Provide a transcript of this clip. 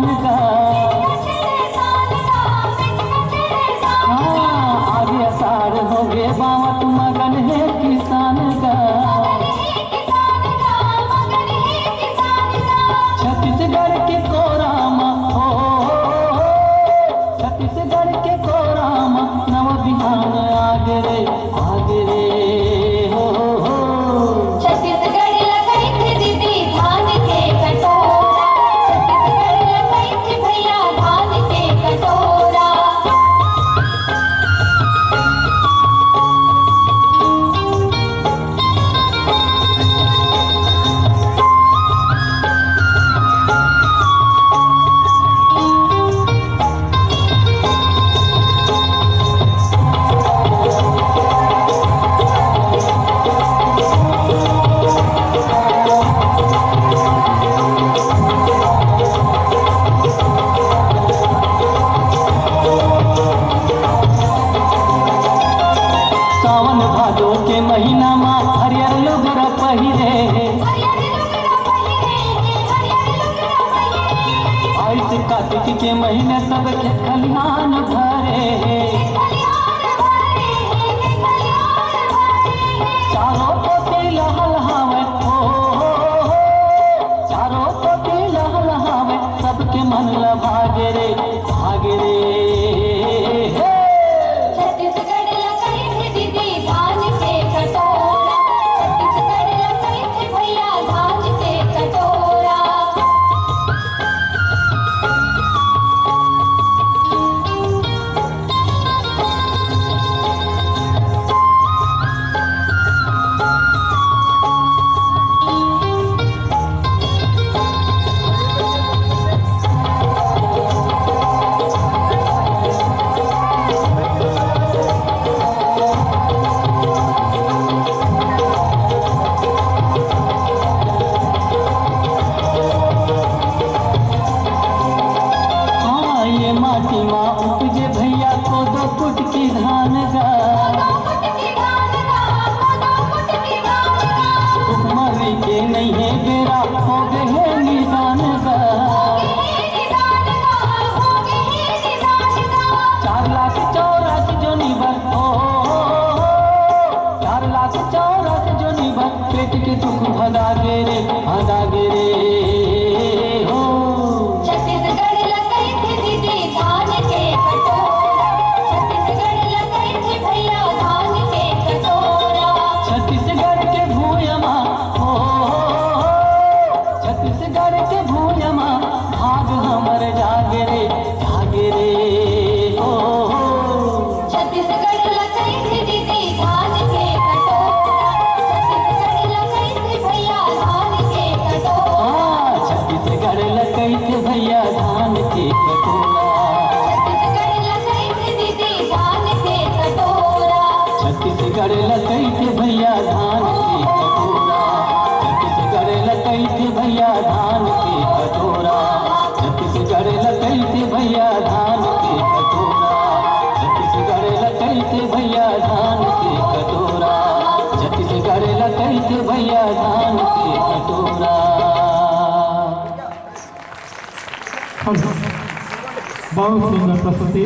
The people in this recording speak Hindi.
किसान का। हाँ आगे असार हो गए बावत मगन है किसान का। छत्तीसगढ़ के कोरामा हो, छत्तीसगढ़ के कोरामा नव बिहान आगे रे हो। छत्तीसगढ़ लगाई थे दीदी धान के कटोरा, छत्तीसगढ़ लगाई थे भैया धान के कटोरा। सावन भादो के महीना मा हरियर लुगरा पहिरे, ऐसे कार्तिक के महीने सब खेत खलिहान भरे। चारों पोती लहल हावे हो, चारों पोती लहल हावे सबके मन ला भागे रे भागे रे। छत्तीसगढ़ लगाई थे दीदी धान के कटोरा, छत्तीसगढ़ लगाई थे भैया धान के कटोरा। हाँ ये माटी माँ उपजे भैया को दो फुट की धान का। मरी के नहीं है बेरा हो गए है निदान का। 4,84,000 जो निभर हो, 4,84,000 जो निभर पेट के दुख भगा गे रे हो। छत्तीसगढ़ लगाई थे दीदी धान के कटोरा, छत्तीसगढ़ लगाई थे भैया धान के कटोरा। छत्तीसगढ़ के भूयमा हो, छत्तीसगढ़ के भूयमा भाग हमर जागे रे हो। छत्तीसगढ़ लगाई थे दीदी धान के कटोरा, छत्तीसगढ़ लगाई थे भैया धान के कटोरा। हाँ छत्तीसगढ़ लकई थे भैया धान के कटोरा, छत्तीसगढ़ लगाई थे दीदी धान के कटोरा। छत्तीसगढ़ लकई थे भैया धान के कटोरा, छत्तीसगढ़ लकई थे भैया धान के कटोरा, छत्तीसगढ़ लकई थे भैया धान के कटोरा, छत्तीसगढ़ लकई थे भैया धान के कटोरा, छत्तीसगढ़ लकई थे भैया धान के कटोरा। बहुत सुंदर प्रस्तुति।